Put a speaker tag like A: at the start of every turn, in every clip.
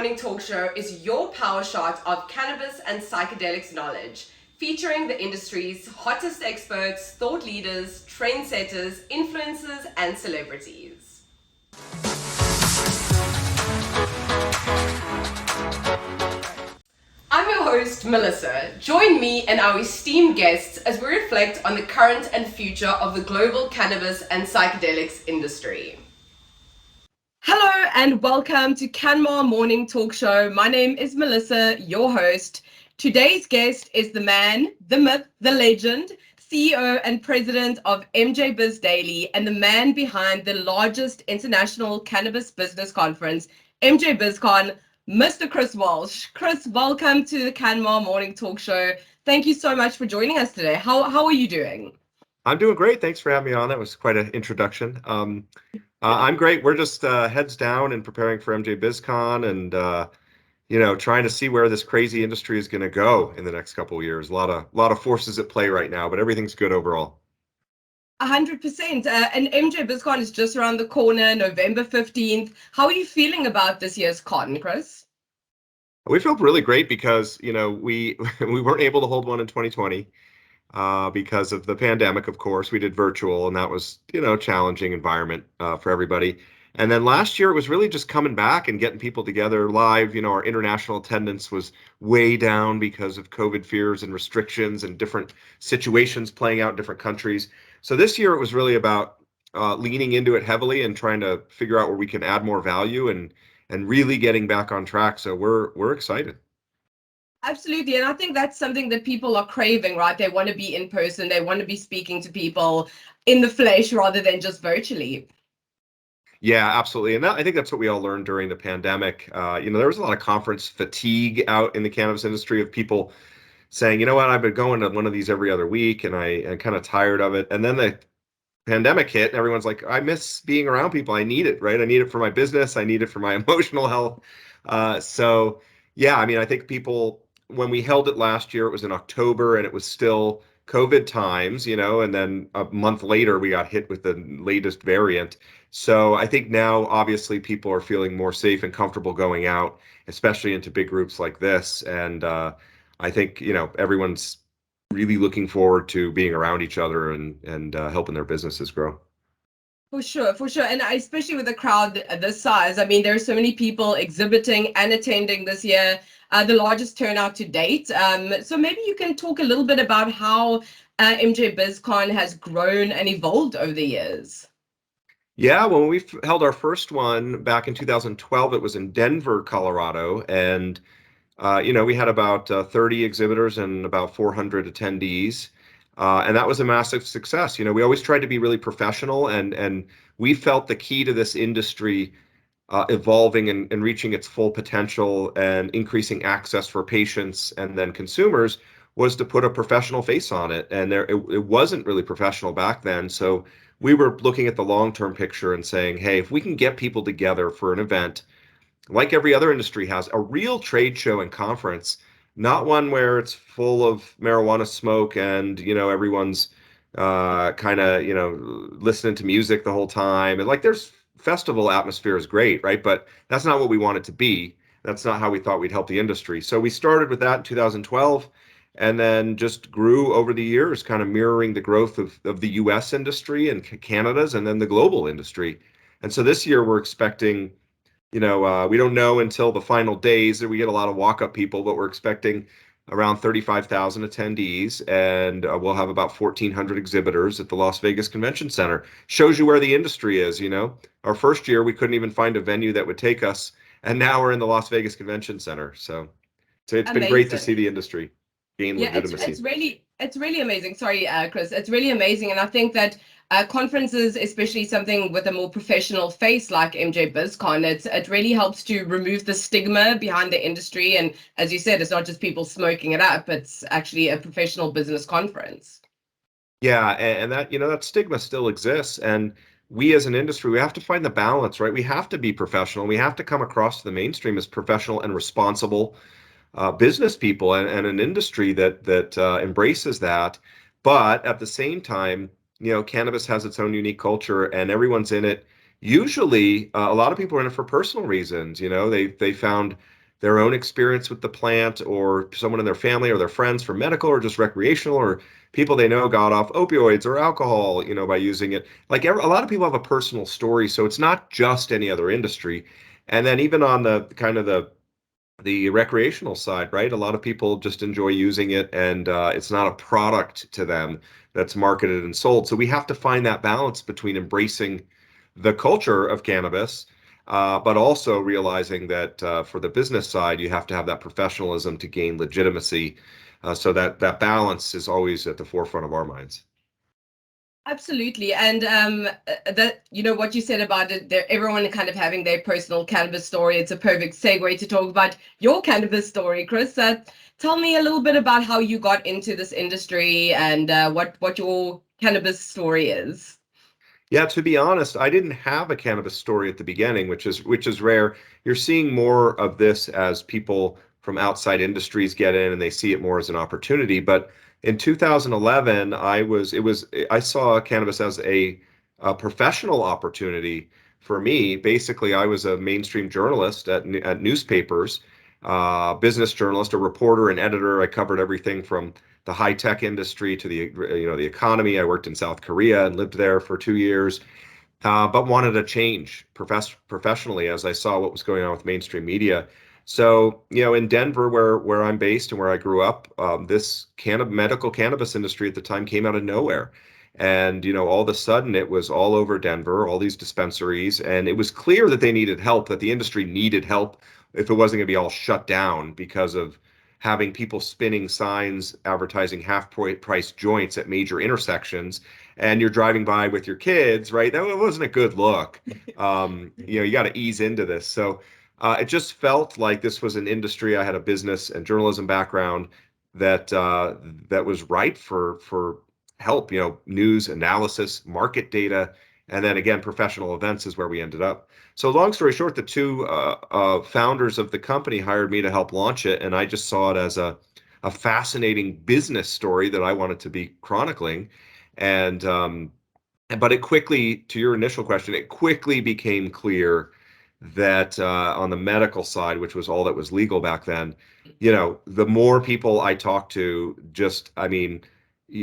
A: Morning Talk Show is your power shot of cannabis and psychedelics knowledge, featuring the industry's hottest experts, thought leaders, trendsetters, influencers, and celebrities. I'm your host, Melissa. Join me and our esteemed guests as we reflect on the current and future of the global cannabis and psychedelics industry. Hello and welcome to CanMar Morning Talk Show. My name is Melissa, your host. Today's guest is the man, the myth, the legend, CEO and president of MJ Biz Daily, and the man behind the largest international cannabis business conference, MJ BizCon, Mr. Chris WALSH. Chris, welcome to the CanMar Morning Talk Show. Thank you so much for joining us today. How are you doing?
B: I'm doing great. Thanks for having me on. That was quite an introduction. I'm great. We're just heads down and preparing for MJ BizCon and trying to see where this crazy industry is going to go in the next couple of years. A lot of forces at play right now, but everything's good overall.
A: 100%. And MJ BizCon is just around the corner, November 15th. How are you feeling about this year's con, Chris?
B: We feel really great because, we weren't able to hold one in 2020 because of the pandemic, of course. We did virtual, and that was, a challenging environment for everybody. And then last year, it was really just coming back and getting people together live. Our international attendance was way down because of COVID fears and restrictions and different situations playing out in different countries. So this year, it was really about leaning into it heavily and trying to figure out where we can add more value and really getting back on track. So we're excited.
A: Absolutely. And I think that's something that people are craving, right? They want to be in person. They want to be speaking to people in the flesh rather than just virtually.
B: Yeah, absolutely. And I think that's what we all learned during the pandemic. There was a lot of conference fatigue out in the cannabis industry of people saying, you know what, I've been going to one of these every other week and I'm kind of tired of it. And then the pandemic hit and everyone's like, I miss being around people. I need it, right? I need it for my business. I need it for my emotional health. I think people, when we held it last year, it was in October and it was still COVID times, and then a month later we got hit with the latest variant. So I think now, obviously, people are feeling more safe and comfortable going out, especially into big groups like this. And I think, everyone's really looking forward to being around each other and helping their businesses grow.
A: For sure. And especially with a crowd this size, I mean, there are so many people exhibiting and attending this year, the largest turnout to date. So maybe you can talk a little bit about how MJ BizCon has grown and evolved over the years.
B: Yeah, when we held our first one back in 2012, it was in Denver, Colorado. And, we had about 30 exhibitors and about 400 attendees. And that was a massive success. We always tried to be really professional, and we felt the key to this industry evolving and reaching its full potential and increasing access for patients and then consumers was to put a professional face on it. And it wasn't really professional back then. So we were looking at the long-term picture and saying, hey, if we can get people together for an event, like every other industry has, a real trade show and conference, not one where it's full of marijuana smoke and, everyone's listening to music the whole time. And there's festival atmosphere is great, right? But that's not what we want it to be. That's not how we thought we'd help the industry. So we started with that in 2012 and then just grew over the years, kind of mirroring the growth of the US industry and Canada's and then the global industry. And so this year we're expecting, we don't know until the final days that we get a lot of walk-up people, but we're expecting around 35,000 attendees, and we'll have about 1,400 exhibitors at the Las Vegas Convention Center. Shows you where the industry is, Our first year, we couldn't even find a venue that would take us, and now we're in the Las Vegas Convention Center. So it's been great to see the industry gain legitimacy.
A: It's really amazing. Sorry, Chris. It's really amazing, and I think that conferences, especially something with a more professional face like MJ BizCon, it really helps to remove the stigma behind the industry. And as you said, it's not just people smoking it up; it's actually a professional business conference.
B: Yeah, and that that stigma still exists, and we as an industry, we have to find the balance, right? We have to be professional. We have to come across to the mainstream as professional and responsible business people and an industry that embraces that. But at the same time, cannabis has its own unique culture and everyone's in it. Usually, a lot of people are in it for personal reasons. They found their own experience with the plant, or someone in their family or their friends for medical or just recreational, or people they know got off opioids or alcohol, by using it. Like a lot of people have a personal story, so it's not just any other industry. And then even on the kind of the recreational side, right? A lot of people just enjoy using it, and it's not a product to them that's marketed and sold. So we have to find that balance between embracing the culture of cannabis, but also realizing that for the business side, you have to have that professionalism to gain legitimacy. So that balance is always at the forefront of our minds.
A: Absolutely. And that, what you said about it, everyone kind of having their personal cannabis story. It's a perfect segue to talk about your cannabis story, Chris. Tell me a little bit about how you got into this industry and what your cannabis story is.
B: Yeah, to be honest, I didn't have a cannabis story at the beginning, which is rare. You're seeing more of this as people from outside industries get in and they see it more as an opportunity. But in 2011, I saw cannabis as a professional opportunity for me. Basically, I was a mainstream journalist at newspapers, business journalist, a reporter, an editor. I covered everything from the high tech industry to the economy. I worked in South Korea and lived there for 2 years, but wanted a change professionally as I saw what was going on with mainstream media. So, in Denver, where I'm based and where I grew up, this medical cannabis industry at the time came out of nowhere. And, all of a sudden it was all over Denver, all these dispensaries, and it was clear that they needed help, that the industry needed help if it wasn't going to be all shut down because of having people spinning signs advertising half-price joints at major intersections, and you're driving by with your kids, right? That wasn't a good look. You got to ease into this. So it just felt like this was an industry. I had a business and journalism background that was ripe for help. News analysis, market data, and then again, professional events is where we ended up. So long story short, the two founders of the company hired me to help launch it, and I just saw it as a fascinating business story that I wanted to be chronicling. And but it quickly, to your initial question, it quickly became clear that on the medical side, which was all that was legal back then, the more people I talked to, I mean,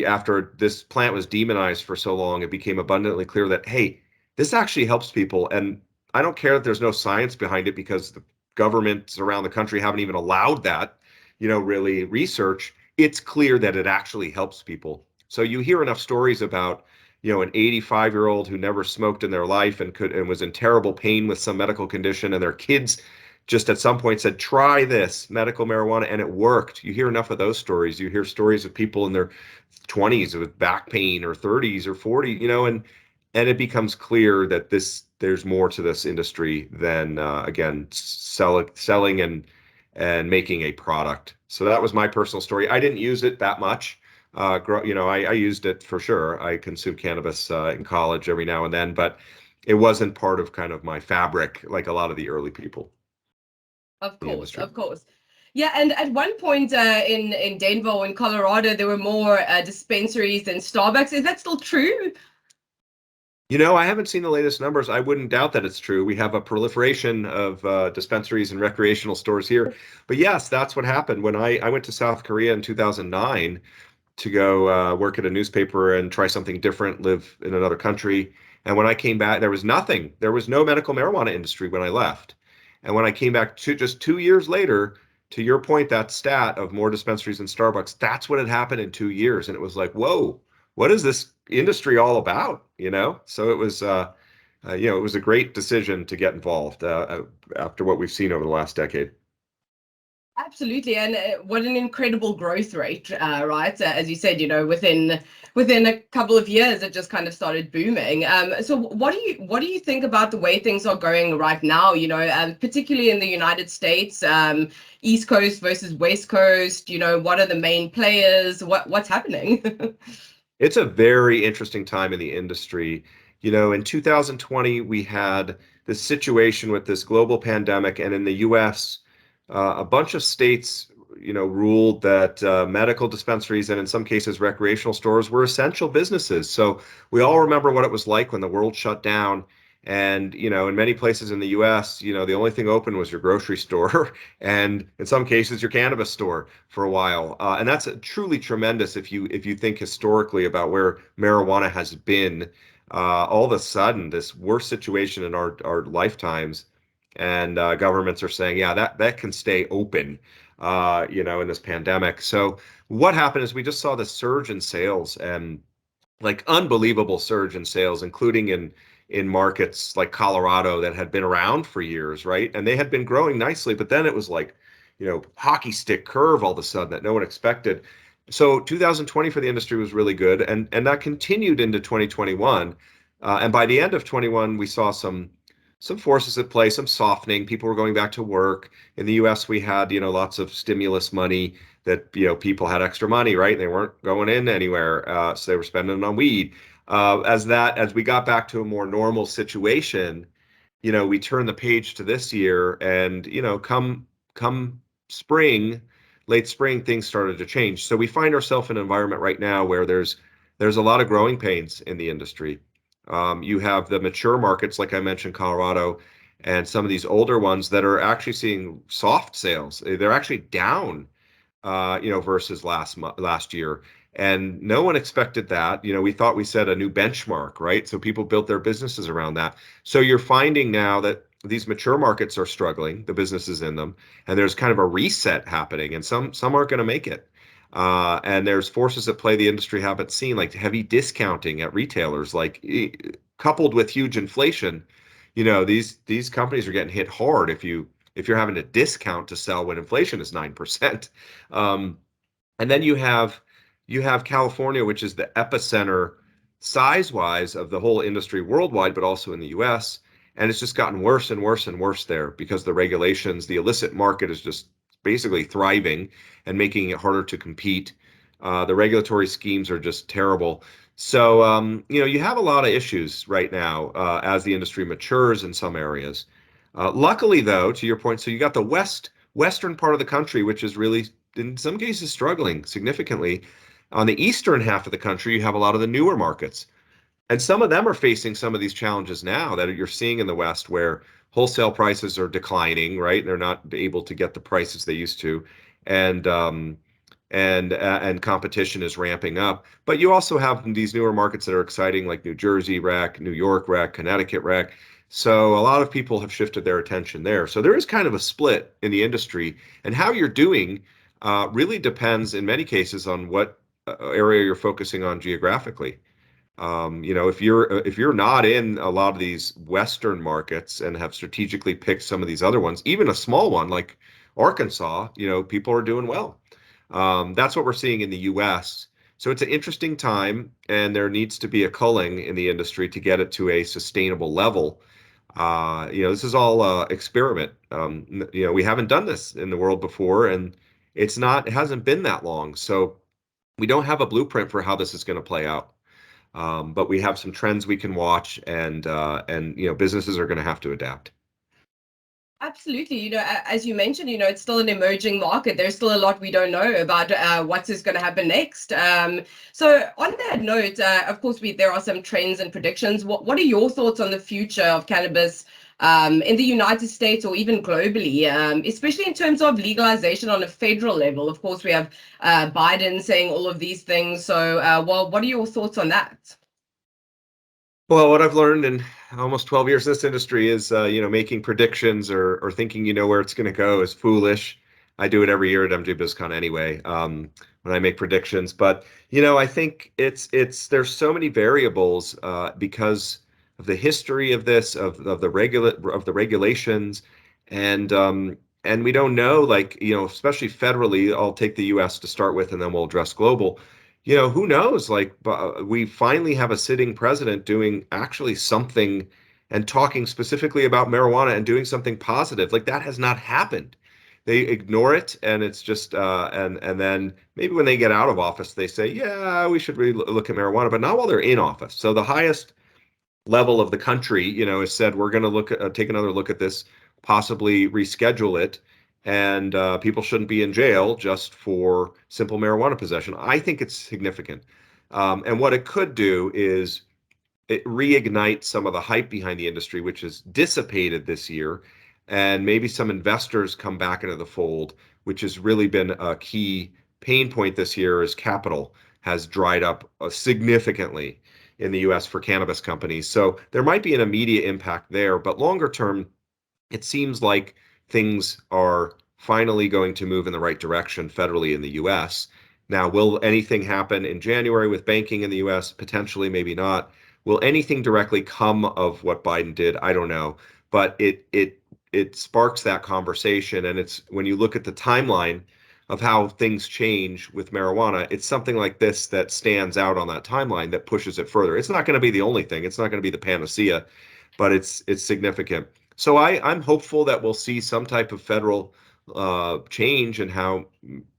B: after this plant was demonized for so long, it became abundantly clear that, hey, this actually helps people. And I don't care that there's no science behind it, because the governments around the country haven't even allowed that, really research. It's clear that it actually helps people. So you hear enough stories about, an 85-year-old who never smoked in their life and was in terrible pain with some medical condition, and their kids just at some point said, try this medical marijuana, and it worked. You hear enough of those stories. You hear stories of people in their 20s with back pain, or 30s or 40, and it becomes clear that there's more to this industry than again selling and making a product. So that was my personal story. I didn't use it that much. I used it for sure. I consumed cannabis in college every now and then, but it wasn't part of kind of my fabric like a lot of the early people.
A: Of course, of course. Yeah, and at one point in Denver, in Colorado, there were more dispensaries than Starbucks. Is that still true?
B: I haven't seen the latest numbers. I wouldn't doubt that it's true. We have a proliferation of dispensaries and recreational stores here. But yes, that's what happened. When I went to South Korea in 2009 to go work at a newspaper and try something different, live in another country. And when I came back, there was nothing. There was no medical marijuana industry when I left. And when I came back just 2 years later, to your point, that stat of more dispensaries than Starbucks, that's what had happened in 2 years. And it was like, whoa, what is this industry all about? So it was, it was a great decision to get involved after what we've seen over the last decade.
A: Absolutely, and what an incredible growth rate, right? As you said, within a couple of years, it just kind of started booming. So, what do you think about the way things are going right now? Particularly in the United States, East Coast versus West Coast. What are the main players? What's happening?
B: It's a very interesting time in the industry. In 2020, we had this situation with this global pandemic, and in the US, a bunch of states, ruled that medical dispensaries and in some cases recreational stores were essential businesses. So we all remember what it was like when the world shut down, And, in many places in the US, the only thing open was your grocery store and in some cases your cannabis store for a while. And that's truly tremendous if you think historically about where marijuana has been. All of a sudden, this worst situation in our lifetimes, and governments are saying, yeah, that can stay open, in this pandemic. So what happened is we just saw this surge in sales, and like unbelievable surge in sales, including in markets like Colorado that had been around for years, right? And they had been growing nicely, but then it was like, hockey stick curve all of a sudden that no one expected. So 2020 for the industry was really good, and that continued into 2021. And by the end of 21, we saw some forces at play, some softening. People were going back to work. In the U.S., we had lots of stimulus money that people had extra money, right? They weren't going in anywhere, so they were spending it on weed. As we got back to a more normal situation, we turned the page to this year, and come spring, late spring, things started to change. So we find ourselves in an environment right now where there's a lot of growing pains in the industry. You have the mature markets, like I mentioned, Colorado, and some of these older ones that are actually seeing soft sales. They're actually down versus last year. And no one expected that. We thought we set a new benchmark, right? So people built their businesses around that. So you're finding now that these mature markets are struggling, the businesses in them, and there's kind of a reset happening, and some aren't going to make it. And there's forces at play the industry haven't seen, like heavy discounting at retailers, like coupled with huge inflation. These companies are getting hit hard if you're having to discount to sell when inflation is 9%. Um, and then you have California, which is the epicenter size-wise of the whole industry worldwide, but also in the US. And it's just gotten worse and worse and worse there because the regulations, the illicit market is just basically thriving and making it harder to compete. The regulatory schemes are just terrible. So, you have a lot of issues right now as the industry matures in some areas. Luckily, though, to your point, so you got the western part of the country, which is really, in some cases, struggling significantly. On the eastern half of the country, you have a lot of the newer markets. And some of them are facing some of these challenges now that you're seeing in the West, where wholesale prices are declining, right? They're not able to get the prices they used to, and and competition is ramping up. But you also have these newer markets that are exciting, like New Jersey rec, New York rec, Connecticut rec. So a lot of people have shifted their attention there. So there is kind of a split in the industry, and how you're doing really depends in many cases on what area you're focusing on geographically. If you're not in a lot of these Western markets and have strategically picked some of these other ones, even a small one like Arkansas, people are doing well. That's what we're seeing in the U.S. So it's an interesting time, and there needs to be a culling in the industry to get it to a sustainable level. This is all experiment. We haven't done this in the world before, and it hasn't been that long. So we don't have a blueprint for how this is going to play out. But we have some trends we can watch, and businesses are going to have to adapt.
A: Absolutely. As you mentioned, it's still an emerging market. There's still a lot we don't know about what is going to happen next. So on that note, of course, there are some trends and predictions. What are your thoughts on the future of cannabis in the United States or even globally, especially in terms of legalization on a federal level? Of course, we have Biden saying all of these things. So, what are your thoughts on that?
B: Well, what I've learned in almost 12 years in this industry is, making predictions or thinking you know where it's going to go is foolish. I do it every year at MJ BizCon anyway, when I make predictions. But, I think there's so many variables because of the history of this, of the regulations, and and we don't know, like, especially federally. I'll take the U.S. to start with, and then we'll address global. Who knows? Like, we finally have a sitting president doing actually something and talking specifically about marijuana and doing something positive. Like, that has not happened. They ignore it, and it's just and then maybe when they get out of office, they say, yeah, we should really look at marijuana, but not while they're in office. So the highest level of the country, has said we're going to take another look at this, possibly reschedule it, and people shouldn't be in jail just for simple marijuana possession. I think it's significant, and what it could do is it reignites some of the hype behind the industry, which has dissipated this year, and maybe some investors come back into the fold, which has really been a key pain point this year, as capital has dried up significantly in the US for cannabis companies. So there might be an immediate impact there, but longer term, it seems like things are finally going to move in the right direction federally in the US. Now, will anything happen in January with banking in the US? Potentially, maybe not. Will anything directly come of what Biden did? I don't know. But it sparks that conversation. And it's when you look at the timeline of how things change with marijuana, it's something like this that stands out on that timeline that pushes it further. It's not going to be the only thing. It's not going to be the panacea, but it's significant. So I'm hopeful that we'll see some type of federal change in how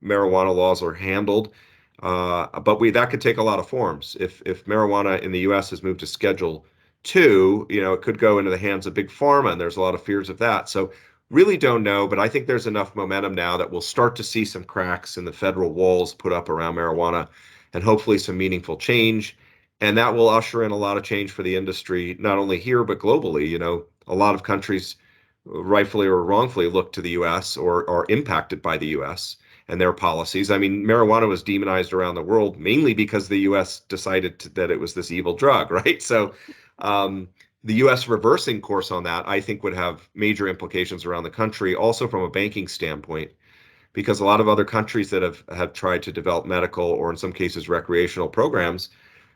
B: marijuana laws are handled. But that could take a lot of forms. If marijuana in the U.S. has moved to Schedule 2, it could go into the hands of big pharma, and there's a lot of fears of that. So really don't know, but I think there's enough momentum now that we'll start to see some cracks in the federal walls put up around marijuana, and hopefully some meaningful change. And that will usher in a lot of change for the industry, not only here, but globally. A lot of countries, rightfully or wrongfully, look to the US or are impacted by the US and their policies. I mean, marijuana was demonized around the world mainly because the US decided that it was this evil drug, right? So the US reversing course on that, I think, would have major implications around the country, also from a banking standpoint, because a lot of other countries that have tried to develop medical, or in some cases recreational programs,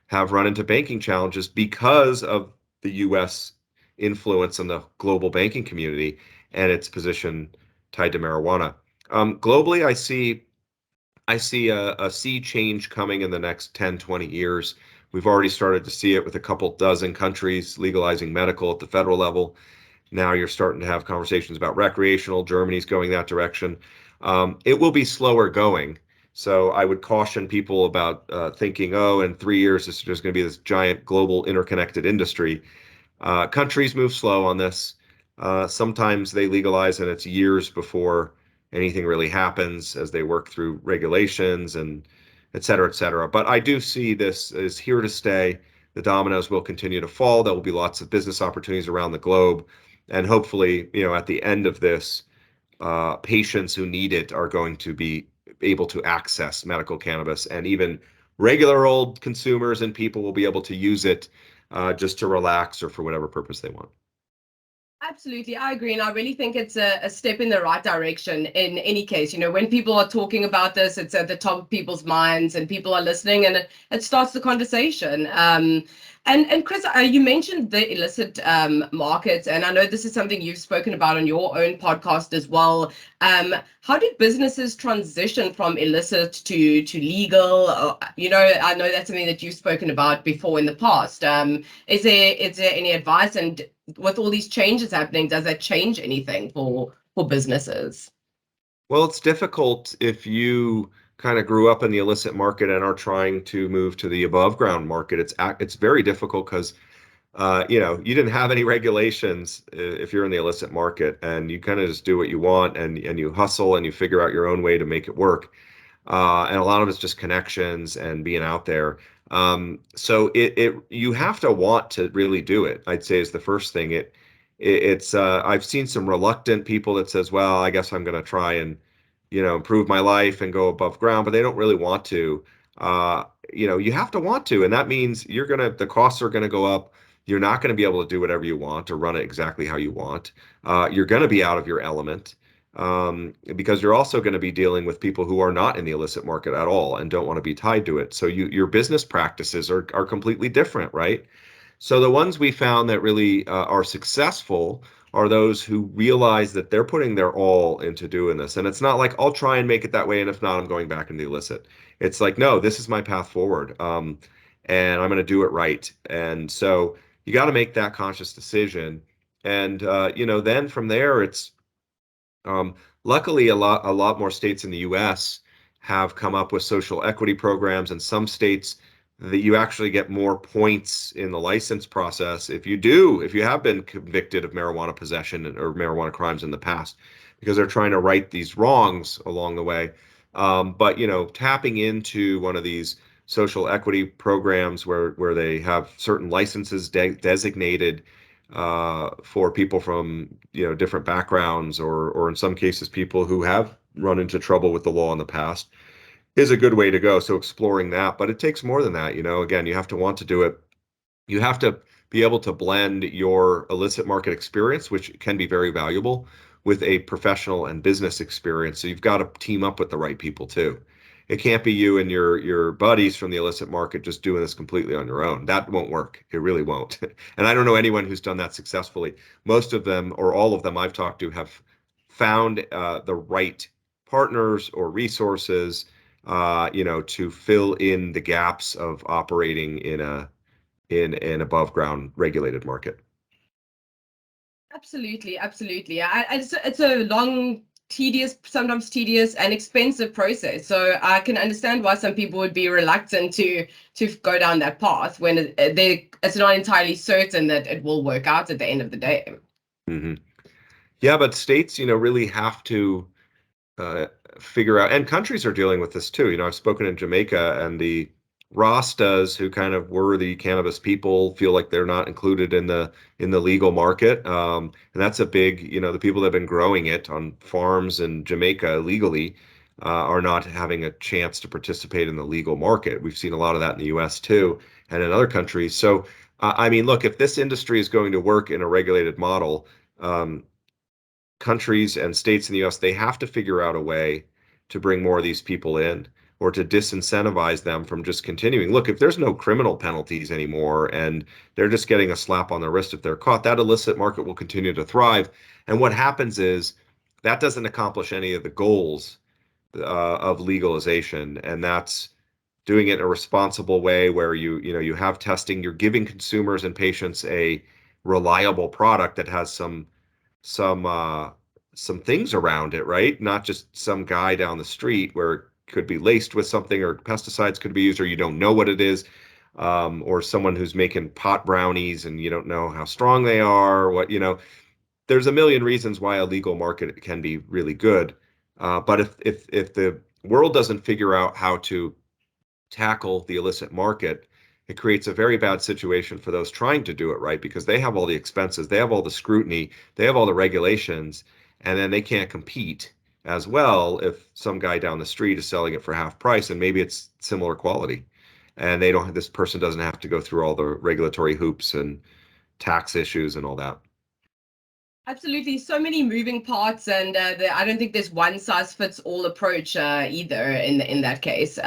B: have run into banking challenges because of the US influence on the global banking community and its position tied to marijuana. Globally, I see a sea change coming in the next 10, 20 years. We've already started to see it with a couple dozen countries legalizing medical at the federal level. Now you're starting to have conversations about recreational. Germany's going that direction. It will be slower going. So I would caution people about thinking, oh, in 3 years, there's going to be this giant global interconnected industry. Countries move slow on this. Sometimes they legalize and it's years before anything really happens as they work through regulations and et cetera, et cetera. But I do see this as here to stay. The dominoes will continue to fall. There will be lots of business opportunities around the globe. And hopefully, at the end of this, patients who need it are going to be able to access medical cannabis, and even regular old consumers and people will be able to use it just to relax or for whatever purpose they want.
A: Absolutely, I agree. And I really think it's a step in the right direction in any case. When people are talking about this, it's at the top of people's minds and people are listening, and it starts the conversation. And Chris, you mentioned the illicit market, and I know this is something you've spoken about on your own podcast as well. How do businesses transition from illicit to legal? I know that's something that you've spoken about before in the past. Is there any advice? And with all these changes happening, does that change anything for businesses?
B: Well, it's difficult if you kind of grew up in the illicit market and are trying to move to the above ground market. It's very difficult because you didn't have any regulations if you're in the illicit market, and you kind of just do what you want, and you hustle and you figure out your own way to make it work. And a lot of it's just connections and being out there. So you have to want to really do it, I'd say, is the first thing. It's I've seen some reluctant people that says, well, I guess I'm going to try and improve my life and go above ground, but they don't really want to. You have to want to, and that means the costs are gonna go up. You're not going to be able to do whatever you want or run it exactly how you want. You're going to be out of your element, because you're also going to be dealing with people who are not in the illicit market at all and don't want to be tied to it. So your business practices are completely different, right? So the ones we found that really are successful are those who realize that they're putting their all into doing this. And it's not like, I'll try and make it that way, and if not, I'm going back into the illicit. It's like, no, this is my path forward, and I'm going to do it right. And so you got to make that conscious decision. And then from there, it's luckily, a lot more states in the U.S. have come up with social equity programs, and some states that you actually get more points in the license process if you have been convicted of marijuana possession or marijuana crimes in the past, because they're trying to right these wrongs along the way. But tapping into one of these social equity programs where they have certain licenses designated for people from different backgrounds, or in some cases people who have run into trouble with the law in the past, is a good way to go. So exploring that, but it takes more than that. Again, you have to want to do it. You have to be able to blend your illicit market experience, which can be very valuable, with a professional and business experience. So you've got to team up with the right people too. It can't be you and your buddies from the illicit market just doing this completely on your own. That won't work. It really won't. And I don't know anyone who's done that successfully. Most of them, or all of them I've talked to, have found the right partners or resources, to fill in the gaps of operating in an above ground regulated market.
A: Absolutely, absolutely. It's a long, sometimes tedious and expensive process. So I can understand why some people would be reluctant to go down that path when it's not entirely certain that it will work out at the end of the day.
B: Mm-hmm. Yeah, but states, really have to uh, figure out, and countries are dealing with this too. I've spoken in Jamaica, and the Rastas, who kind of were the cannabis people, feel like they're not included in the legal market, and that's a big, the people that have been growing it on farms in Jamaica legally are not having a chance to participate in the legal market. We've seen a lot of that in the U.S. too, and in other countries. So, I mean, look, if this industry is going to work in a regulated model, um, countries and states in the US, they have to figure out a way to bring more of these people in, or to disincentivize them from just continuing. Look, if there's no criminal penalties anymore and they're just getting a slap on the wrist if they're caught, that illicit market will continue to thrive. And what happens is that doesn't accomplish any of the goals of legalization, and that's doing it in a responsible way where you have testing, you're giving consumers and patients a reliable product that has some uh some things around it, right? Not just some guy down the street where it could be laced with something, or pesticides could be used, or you don't know what it is, or someone who's making pot brownies and you don't know how strong they are. There's a million reasons why a legal market can be really good, but if the world doesn't figure out how to tackle the illicit market, it creates a very bad situation for those trying to do it right, because they have all the expenses, they have all the scrutiny, they have all the regulations, and then they can't compete as well if some guy down the street is selling it for half price and maybe it's similar quality. And this person doesn't have to go through all the regulatory hoops and tax issues and all that.
A: Absolutely, so many moving parts, and I don't think there's one size fits all approach either in that case.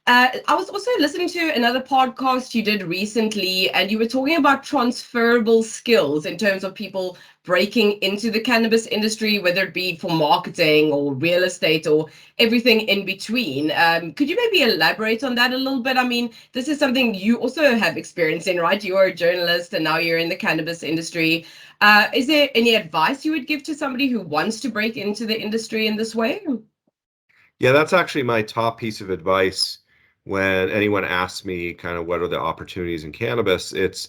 A: I was also listening to another podcast you did recently, and you were talking about transferable skills in terms of people breaking into the cannabis industry, whether it be for marketing or real estate or everything in between. Could you maybe elaborate on that a little bit? I mean, this is something you also have experience in, right? You are a journalist and now you're in the cannabis industry. Is there any advice you would give to somebody who wants to break into the industry in this way?
B: Yeah, that's actually my top piece of advice when anyone asks me kind of what are the opportunities in cannabis. It's,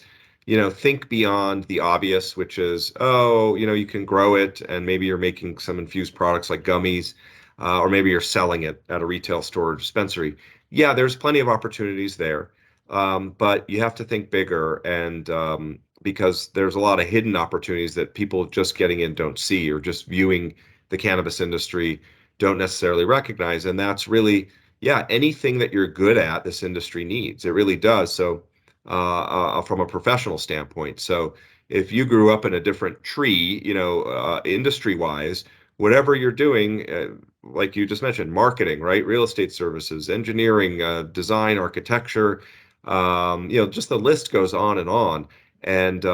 B: think beyond the obvious, which is, oh, you can grow it and maybe you're making some infused products like gummies, or maybe you're selling it at a retail store or dispensary. Yeah, there's plenty of opportunities there. But you have to think bigger, and because there's a lot of hidden opportunities that people just getting in don't see, or just viewing the cannabis industry don't necessarily recognize. And that's really, yeah, anything that you're good at, this industry needs. It really does. So, from a professional standpoint. So, if you grew up in a different tree, industry wise, whatever you're doing, like you just mentioned, marketing, right? Real estate services, engineering, design, architecture, just the list goes on and on. And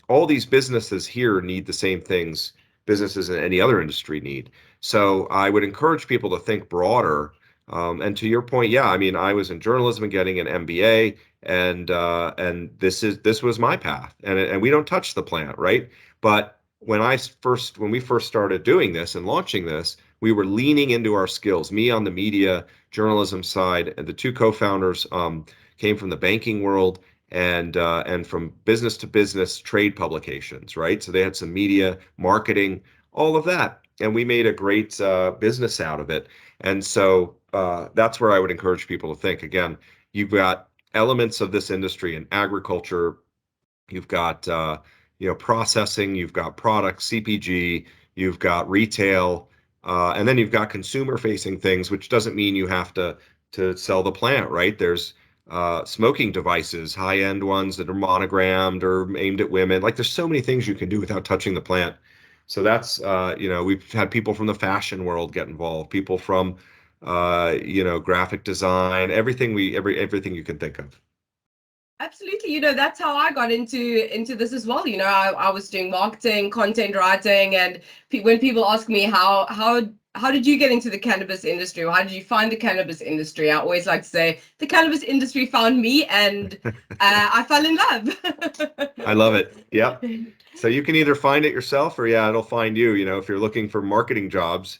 B: all these businesses here need the same things businesses in any other industry need. So I would encourage people to think broader. And to your point, yeah, I mean, I was in journalism and getting an MBA, and this was my path. And we don't touch the plant, right? But when we first started doing this and launching this, we were leaning into our skills. Me on the media journalism side, and the two co-founders came from the banking world and from business to business trade publications, right? So they had some media, marketing, all of that, and we made a great business out of it. And so that's where I would encourage people to think. Again, you've got elements of this industry in agriculture. You've got processing, you've got products, CPG, you've got retail, and then you've got consumer-facing things, which doesn't mean you have to sell the plant, right? There's smoking devices, high-end ones that are monogrammed or aimed at women. Like there's so many things you can do without touching the plant. So that's we've had people from the fashion world get involved, people from graphic design, everything you can think of.
A: Absolutely. That's how I got into this as well. I was doing marketing, content writing, and when people ask me how did you get into the cannabis industry, or how did you find the cannabis industry, I always like to say the cannabis industry found me, and I fell in love.
B: I love it. Yeah. So you can either find it yourself or it'll find you. If you're looking for marketing jobs,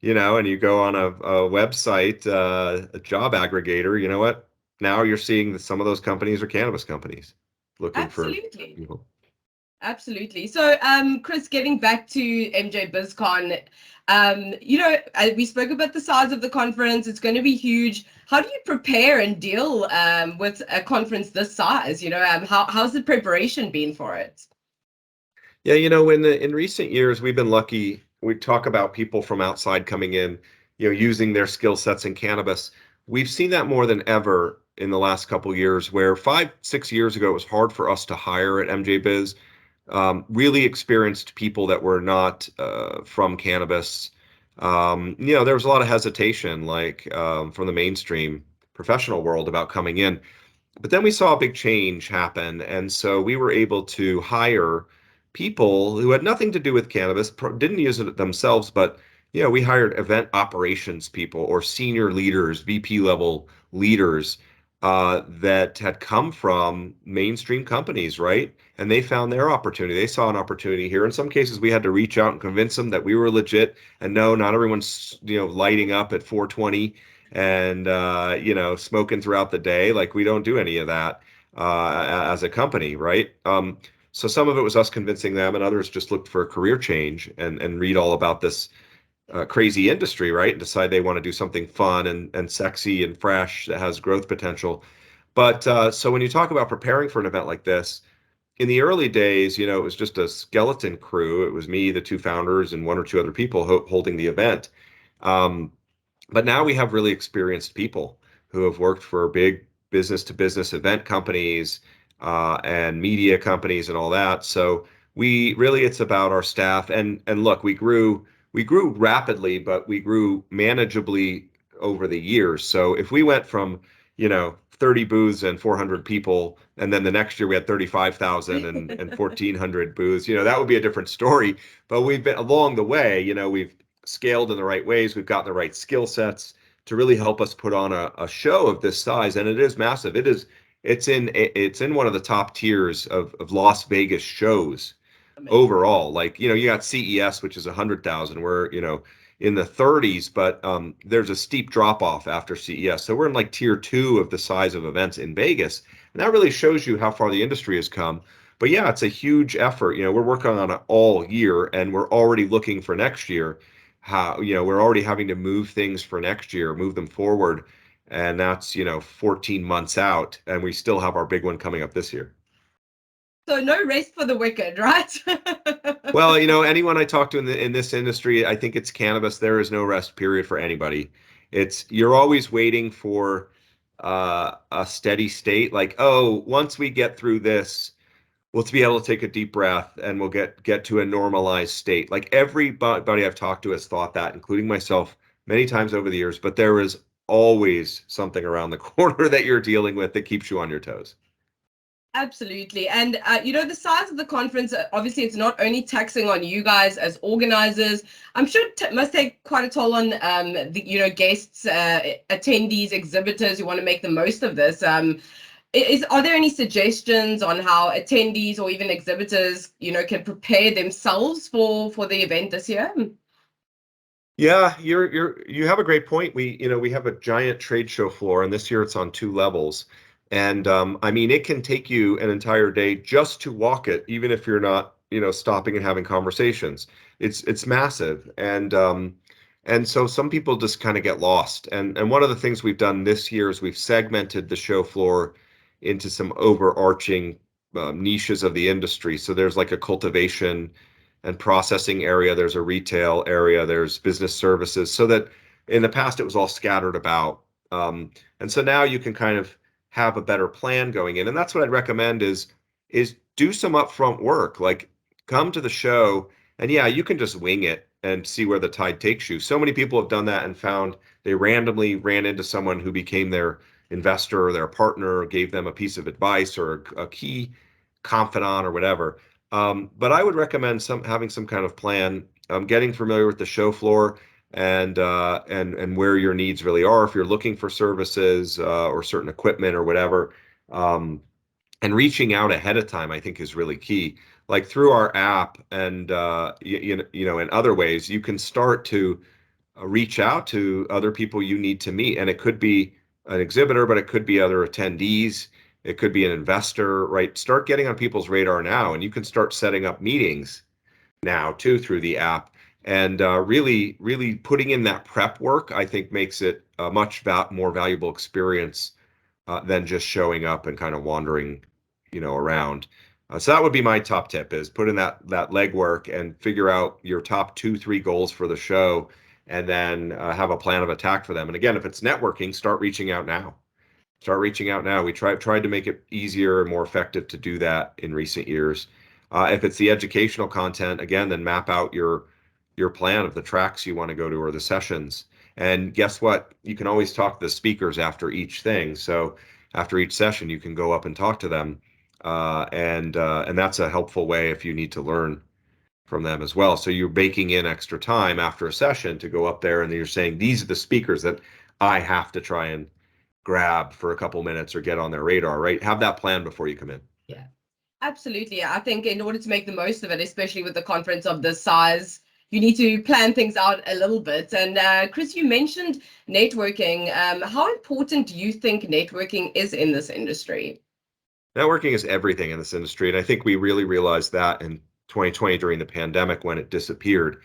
B: and you go on a website, a job aggregator, you know what? Now you're seeing that some of those companies are cannabis companies looking for
A: Absolutely.
B: people.
A: Absolutely. So, Chris, getting back to MJ BizCon, we spoke about the size of the conference. It's going to be huge. How do you prepare and deal with a conference this size? How's the preparation been for it?
B: Yeah, in recent years, we've been lucky. We talk about people from outside coming in, using their skill sets in cannabis. We've seen that more than ever in the last couple of years, where 5, 6 years ago, it was hard for us to hire at MJ Biz. Really experienced people that were not from cannabis. There was a lot of hesitation, like from the mainstream professional world about coming in. But then we saw a big change happen. And so we were able to hire people who had nothing to do with cannabis, didn't use it themselves, but we hired event operations people or senior leaders, VP level leaders that had come from mainstream companies, right? And they found their opportunity. They saw an opportunity here. In some cases, we had to reach out and convince them that we were legit. And no, not everyone's lighting up at 420 and smoking throughout the day. Like we don't do any of that as a company, right? So some of it was us convincing them, and others just looked for a career change and read all about this crazy industry, right? And decide they want to do something fun and sexy and fresh that has growth potential. But so when you talk about preparing for an event like this, in the early days, it was just a skeleton crew. It was me, the two founders, and one or two other people holding the event. Um, but now we have really experienced people who have worked for big business to business event companies and media companies and all that. So it's about our staff. And look, we grew rapidly, but we grew manageably over the years. So if we went from 30 booths and 400 people, and then the next year we had 35,000 and 1,400 booths, that would be a different story. But we've been along the way, we've scaled in the right ways. We've got the right skill sets to really help us put on a show of this size, and it is massive. It's in one of the top tiers of Las Vegas shows overall. Like you got CES, which is 100,000. We're in the 30s, but there's a steep drop off after CES. So we're in like tier 2 of the size of events in Vegas, and that really shows you how far the industry has come. But yeah, it's a huge effort. We're working on it all year, and we're already looking for next year. How we're already having to move things for next year, move them forward, and that's 14 months out, and we still have our big one coming up this year.
A: So no rest for the wicked, right?
B: Well, anyone I talk to in this industry, I think it's cannabis. There is no rest period for anybody. You're always waiting for a steady state. Like, oh, once we get through this, we'll be able to take a deep breath and we'll get to a normalized state. Like everybody I've talked to has thought that, including myself, many times over the years. But there is always something around the corner that you're dealing with that keeps you on your toes.
A: Absolutely. And, the size of the conference, obviously, it's not only taxing on you guys as organizers. I'm sure it must take quite a toll on, the guests, attendees, exhibitors who want to make the most of this. Are there any suggestions on how attendees or even exhibitors, can prepare themselves for the event this year?
B: Yeah, you have a great point. We have a giant trade show floor, and this year it's on 2 levels. And I mean, it can take you an entire day just to walk it, even if you're not, stopping and having conversations. It's massive. And And so some people just kind of get lost. And one of the things we've done this year is we've segmented the show floor into some overarching niches of the industry. So there's like a cultivation and processing area, there's a retail area, there's business services, so that in the past it was all scattered about. And so now you can kind of have a better plan going in. And that's what I'd recommend is do some upfront work. Like come to the show and yeah, you can just wing it and see where the tide takes you. So many people have done that and found they randomly ran into someone who became their investor or their partner, or gave them a piece of advice or a key confidant or whatever. But I would recommend having some kind of plan, getting familiar with the show floor and where your needs really are. If you're looking for services or certain equipment or whatever, and reaching out ahead of time, I think is really key. Like through our app and you know in other ways, you can start to reach out to other people you need to meet, and it could be an exhibitor, but it could be other attendees. It could be an investor, right? Start getting on people's radar now, and you can start setting up meetings now too through the app. And really putting in that prep work, I think, makes it a much more valuable experience than just showing up and kind of wandering, around. So that would be my top tip: is put in that legwork and figure out your top 2, 3 goals for the show, and then have a plan of attack for them. And again, if it's networking, start reaching out now. Start reaching out now. We tried to make it easier and more effective to do that in recent years. If it's the educational content, again, then map out your plan of the tracks you want to go to or the sessions. And guess what? You can always talk to the speakers after each thing. So after each session, you can go up and talk to them, and that's a helpful way if you need to learn from them as well. So you're baking in extra time after a session to go up there, and you're saying, these are the speakers that I have to try and grab for a couple minutes or get on their radar, right? Have that plan before you come in.
A: Yeah, absolutely. I think in order to make the most of it, especially with the conference of this size, you need to plan things out a little bit. And Chris, you mentioned networking. How important do you think networking is in this industry?
B: Networking is everything in this industry. And I think we really realized that in 2020 during the pandemic, when it disappeared,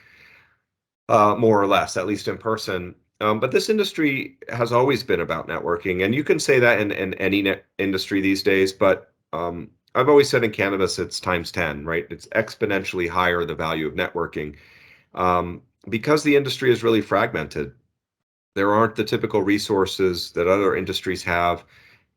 B: more or less, at least in person. But this industry has always been about networking. And you can say that in any industry these days. But I've always said in cannabis, it's times 10, right? It's exponentially higher, the value of networking, because the industry is really fragmented. There aren't the typical resources that other industries have.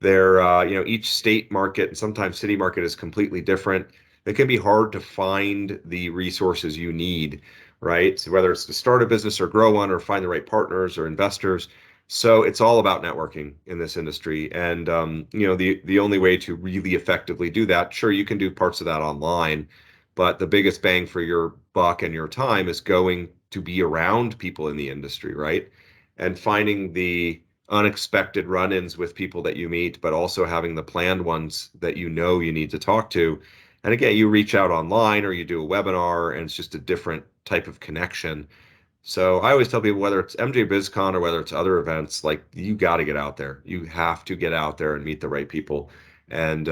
B: Each state market and sometimes city market is completely different. It can be hard to find the resources you need, right? So whether it's to start a business or grow one or find the right partners or investors. So it's all about networking in this industry. And the only way to really effectively do that, sure, you can do parts of that online, but the biggest bang for your buck and your time is going to be around people in the industry, right? And finding the unexpected run-ins with people that you meet, but also having the planned ones that you need to talk to. And again, you reach out online or you do a webinar, and it's just a different type of connection. So I always tell people, whether it's MJ BizCon or whether it's other events, like, you got to get out there. You have to get out there and meet the right people, and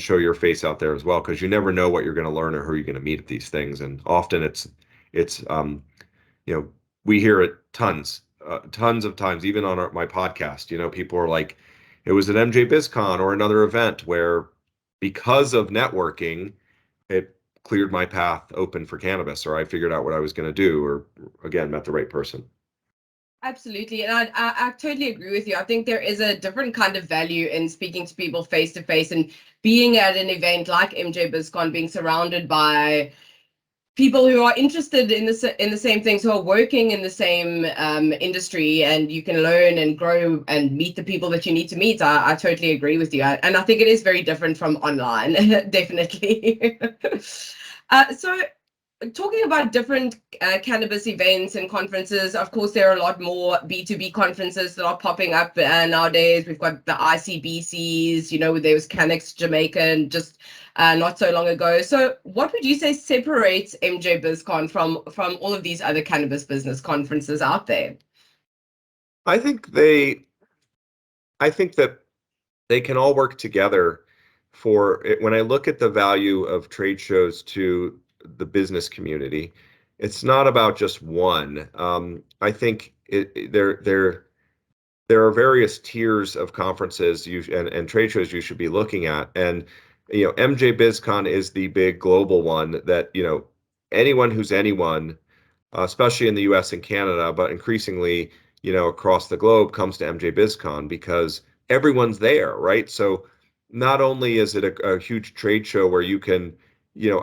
B: show your face out there as well, because you never know what you're going to learn or who you're going to meet at these things. And often it's we hear it tons of times, even on my podcast. People are like, it was at MJ BizCon or another event where, because of networking, it cleared my path open for cannabis, or I figured out what I was going to do, or again, met the right person.
A: Absolutely. And I totally agree with you. I think there is a different kind of value in speaking to people face to face and being at an event like MJ BizCon, being surrounded by people who are interested in the same things, who are working in the same industry, and you can learn and grow and meet the people that you need to meet. I totally agree with you. And I think it is very different from online, definitely. So talking about different cannabis events and conferences, of course, there are a lot more B2B conferences that are popping up nowadays. We've got the ICBCs, there was Canex Jamaica, and just not so long ago. So what would you say separates MJ BizCon from all of these other cannabis business conferences out there?
B: I think that they can all work together for it. When I look at the value of trade shows to the business community, it's not about just one. I think there are various tiers of conferences and trade shows you should be looking at. And, MJ BizCon is the big global one that, anyone who's anyone, especially in the US and Canada, but increasingly, across the globe comes to MJ BizCon because everyone's there, right? So not only is it a huge trade show where you can,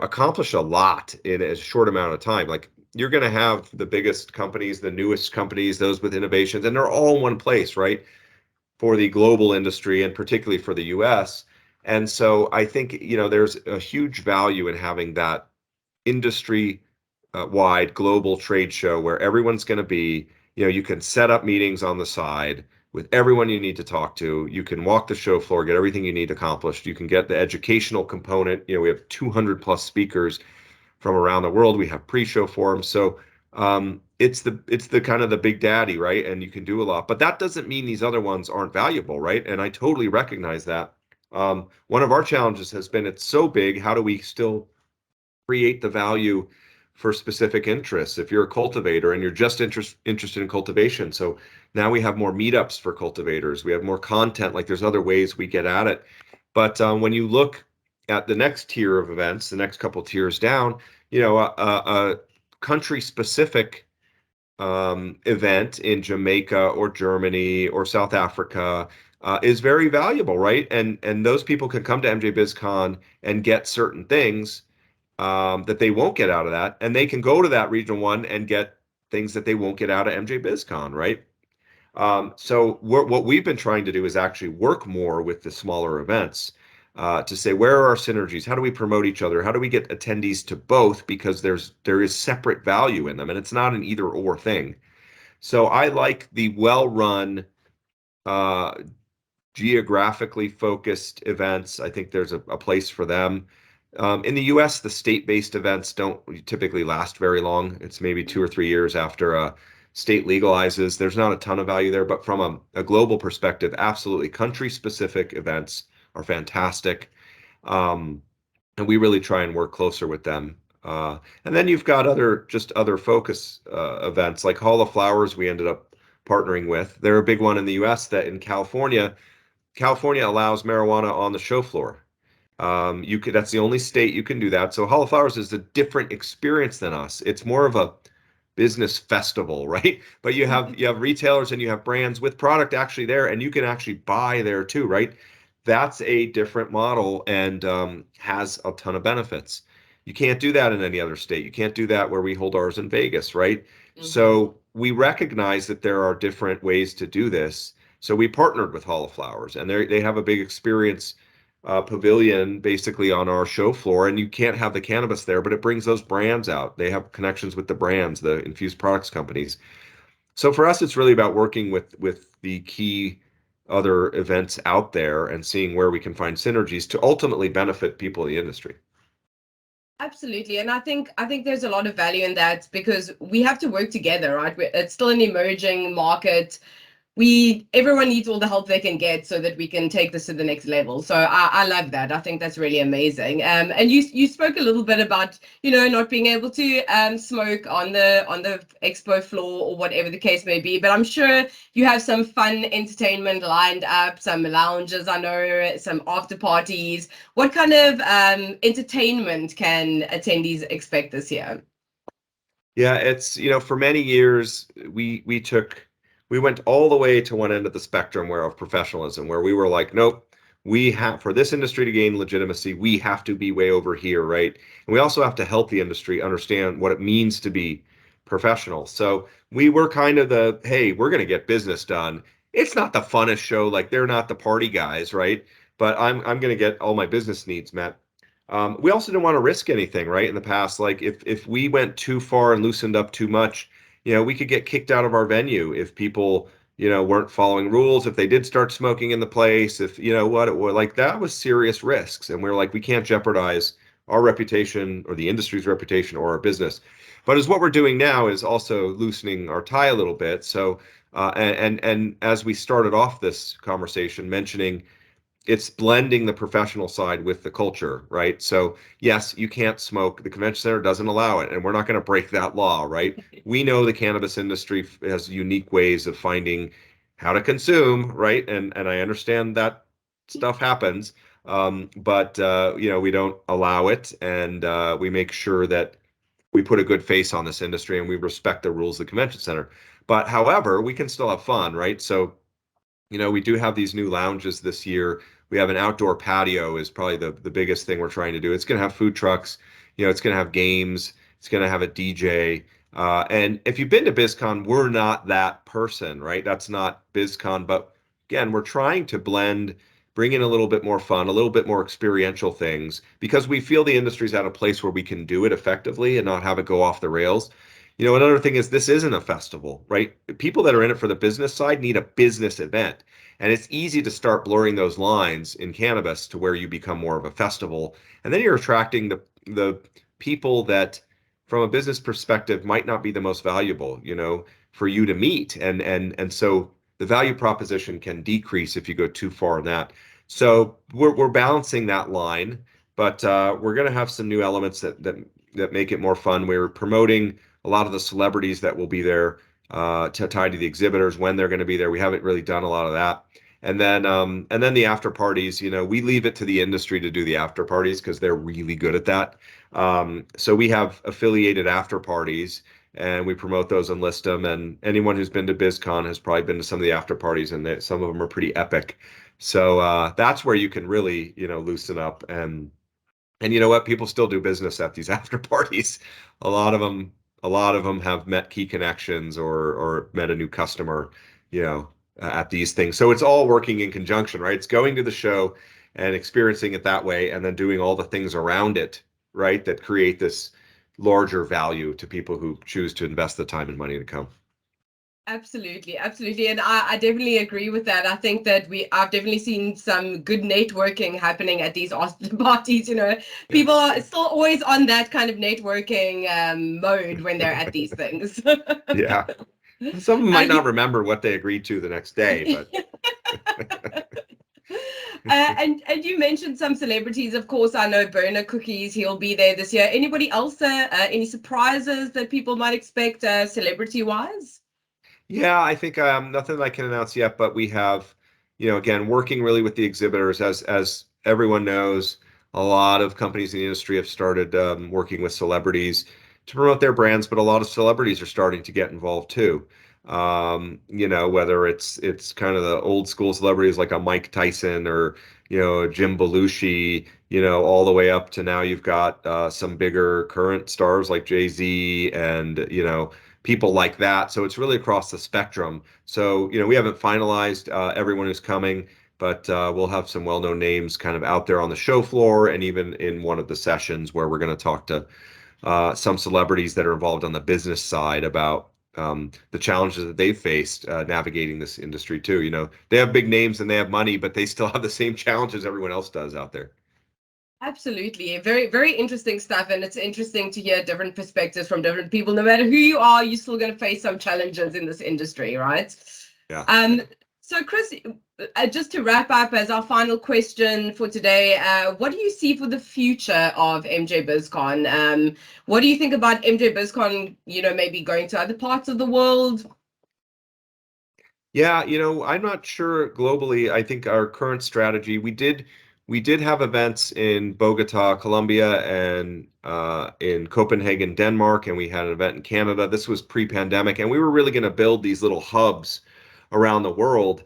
B: accomplish a lot in a short amount of time, like you're going to have the biggest companies, the newest companies, those with innovations, and they're all in one place, right? For the global industry and particularly for the US. And so I think, there's a huge value in having that industry wide global trade show where everyone's going to be, you can set up meetings on the side with everyone you need to talk to. You can walk the show floor, get everything you need accomplished. You can get the educational component. We have 200 plus speakers from around the world. We have pre-show forums. So it's the kind of the big daddy, right? And you can do a lot, but that doesn't mean these other ones aren't valuable, right? And I totally recognize that. One of our challenges has been it's so big. How do we still create the value for specific interests? If you're a cultivator and you're just interested in cultivation, so now we have more meetups for cultivators. We have more content. Like there's other ways we get at it. But when you look at the next tier of events, the next couple tiers down, a country specific event in Jamaica or Germany or South Africa is very valuable, right? And those people can come to MJ BizCon and get certain things that they won't get out of that, and they can go to that regional one and get things that they won't get out of MJ BizCon, right? So what we've been trying to do is actually work more with the smaller events to say, where are our synergies? How do we promote each other? How do we get attendees to both? Because there is separate value in them, and it's not an either or thing. So I like the well-run, uh, geographically focused events. I think there's a place for them. In the US, the state-based events don't typically last very long. It's maybe 2 or 3 years after a state legalizes. There's not a ton of value there, but from a global perspective, absolutely country-specific events are fantastic. Um, and we really try and work closer with them. And then you've got other focus events like Hall of Flowers we ended up partnering with. They're a big one in the US that in California allows marijuana on the show floor. That's the only state you can do that. So Hall of Flowers is a different experience than us. It's more of a business festival, right? But you have retailers and you have brands with product actually there, and you can actually buy there too, right? That's a different model and has a ton of benefits. You can't do that in any other state. You can't do that where we hold ours in Vegas, right? So we recognize that there are different ways to do this. So we partnered with Hall of Flowers, and they have a big experience pavilion basically on our show floor, and you can't have the cannabis there, but it brings those brands out. They have connections with the brands, the infused products companies. So for us, it's really about working with the key other events out there and seeing where we can find synergies to ultimately benefit people in the industry.
A: Absolutely. And I think there's a lot of value in that because we have to work together, right? It's still an emerging market. Everyone needs all the help they can get so that we can take this to the next level. So I love that. I think that's really amazing. And you spoke a little bit about not being able to smoke on the expo floor or whatever the case may be. But I'm sure you have some fun entertainment lined up, some lounges. I know some after parties. What kind of entertainment can attendees expect this year?
B: Yeah, it's for many years we went all the way to one end of the spectrum where of professionalism, where we were like, nope, we have for this industry to gain legitimacy, we have to be way over here, right? And we also have to help the industry understand what it means to be professional. So we were kind of hey, we're going to get business done. It's not the funnest show, like they're not the party guys, right? But I'm going to get all my business needs met. We also didn't want to risk anything, right? In the past, like if we went too far and loosened up too much, we could get kicked out of our venue if people, weren't following rules, if they did start smoking in the place, if what it was like, that was serious risks. And we are like, we can't jeopardize our reputation or the industry's reputation or our business. But as what we're doing now is also loosening our tie a little bit. So, and as we started off this conversation mentioning it's blending the professional side with the culture, right? So yes, you can't smoke. The convention center doesn't allow it, and we're not going to break that law, right? We know the cannabis industry has unique ways of finding how to consume, right? And I understand that stuff happens, but we don't allow it, and we make sure that we put a good face on this industry and we respect the rules of the convention center. But however, we can still have fun, right? So we do have these new lounges this year. We have an outdoor patio is probably the biggest thing we're trying to do. It's going to have food trucks, it's going to have games, it's going to have a DJ. And if you've been to BizCon, we're not that person, right? That's not BizCon. But again, we're trying to bring in a little bit more fun, a little bit more experiential things, because we feel the industry's at a place where we can do it effectively and not have it go off the rails. Another thing is this isn't a festival, right? People that are in it for the business side need a business event. And it's easy to start blurring those lines in cannabis to where you become more of a festival. And then you're attracting the people that, from a business perspective, might not be the most valuable, for you to meet. And so the value proposition can decrease if you go too far in that. So we're balancing that line, but we're going to have some new elements that make it more fun. We're promoting a lot of the celebrities that will be there to tie to the exhibitors when they're going to be there. We haven't really done a lot of that. And then the after parties, we leave it to the industry to do the after parties because they're really good at that. So we have affiliated after parties and we promote those and list them. And anyone who's been to BizCon has probably been to some of the after parties, and some of them are pretty epic. So that's where you can really, loosen up. And you know what? People still do business at these after parties. A lot of them, a lot of them have met key connections or met a new customer, at these things. So it's all working in conjunction, right? It's going to the show and experiencing it that way, and then doing all the things around it, right, that create this larger value to people who choose to invest the time and money to come.
A: Absolutely, absolutely. And I definitely agree with that. I think that I've definitely seen some good networking happening at these parties. People are still always on that kind of networking mode when they're at these things.
B: Yeah. Some of them might not remember what they agreed to the next day, but
A: and you mentioned some celebrities. Of course, I know Burner Cookies, he'll be there this year. Anybody else, any surprises that people might expect celebrity-wise?
B: Yeah, I think nothing I can announce yet, but we have, again, working really with the exhibitors. As everyone knows, a lot of companies in the industry have started working with celebrities to promote their brands, but a lot of celebrities are starting to get involved too. Whether it's kind of the old school celebrities like a Mike Tyson or a Jim Belushi, all the way up to now you've got some bigger current stars like Jay-Z and people like that. So it's really across the spectrum. So, we haven't finalized everyone who's coming, but we'll have some well-known names kind of out there on the show floor and even in one of the sessions where we're going to talk to some celebrities that are involved on the business side about the challenges that they've faced navigating this industry too. They have big names and they have money, but they still have the same challenges everyone else does out there.
A: Absolutely. Very, very interesting stuff. And it's interesting to hear different perspectives from different people. No matter who you are, you're still going to face some challenges in this industry, right?
B: Yeah.
A: So Chris, just to wrap up as our final question for today, what do you see for the future of MJ BizCon? What do you think about MJ BizCon, maybe going to other parts of the world?
B: Yeah, I'm not sure globally. I think our current strategy, we did have events in Bogota, Colombia, and in Copenhagen, Denmark, and we had an event in Canada. This was pre-pandemic, and we were really going to build these little hubs around the world.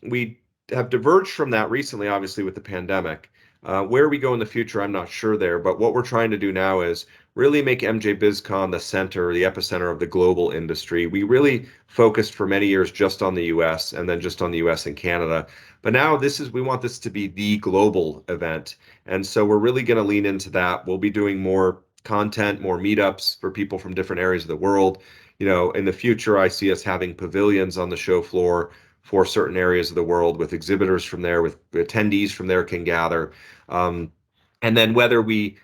B: We have diverged from that recently, obviously, with the pandemic. Where we go in the future, I'm not sure there, but what we're trying to do now is really make MJ BizCon the center, the epicenter of the global industry. We really focused for many years just on the US and then just on the US and Canada. But now we want this to be the global event. And so we're really going to lean into that. We'll be doing more content, more meetups for people from different areas of the world. In the future, I see us having pavilions on the show floor for certain areas of the world with exhibitors from there, with attendees from there can gather. And then whether we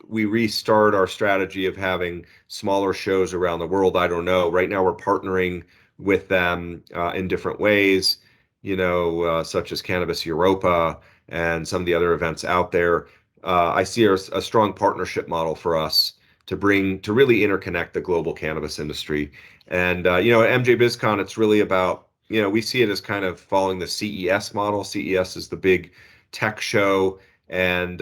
B: restart our strategy of having smaller shows around the world, I don't know. Right now, we're partnering with them in different ways. such as Cannabis Europa and some of the other events out there, I see a strong partnership model for us to really interconnect the global cannabis industry. And at MJ BizCon, it's really about, we see it as kind of following the CES model. CES is the big tech show, and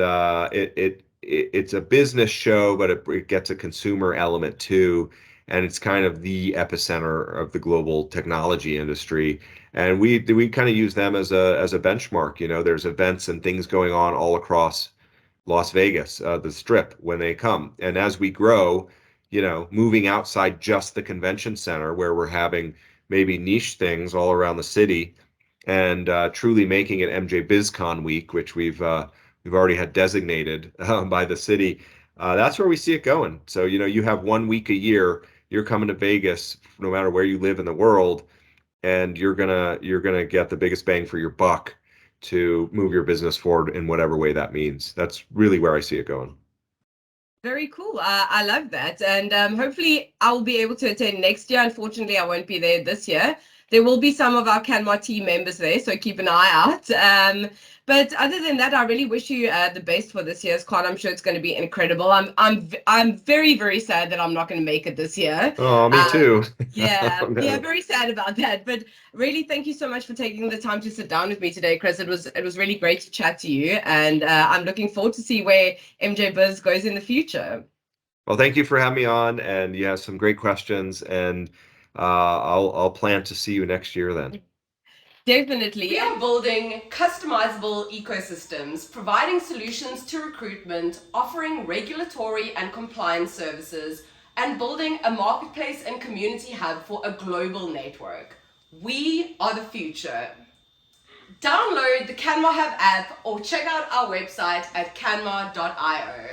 B: it's a business show, but it gets a consumer element too. And it's kind of the epicenter of the global technology industry. And we kind of use them as a benchmark. There's events and things going on all across Las Vegas, the Strip, when they come. And as we grow, moving outside just the convention center, where we're having maybe niche things all around the city, and truly making it MJ BizCon week, which we've already had designated by the city. That's where we see it going. So you have 1 week a year. You're coming to Vegas, no matter where you live in the world, and you're gonna get the biggest bang for your buck to move your business forward in whatever way that means. That's really where I see it going.
A: Very cool. I love that. And hopefully I'll be able to attend next year. Unfortunately, I won't be there this year. There will be some of our CanMar team members there, so keep an eye out. But other than that, I really wish you the best for this year's con. I'm sure it's going to be incredible. I'm very, very sad that I'm not going to make it this year.
B: Oh, me too.
A: Yeah,
B: Oh, no.
A: yeah, very sad about that. But really, thank you so much for taking the time to sit down with me today, Chris. It was really great to chat to you, and I'm looking forward to see where MJ Biz goes in the future.
B: Well, thank you for having me on, and you have some great questions, and I'll plan to see you next year then.
A: Definitely. We are building customizable ecosystems, providing solutions to recruitment, offering regulatory and compliance services, and building a marketplace and community hub for a global network. We are the future. Download the CanMar Hub app or check out our website at canmar.io.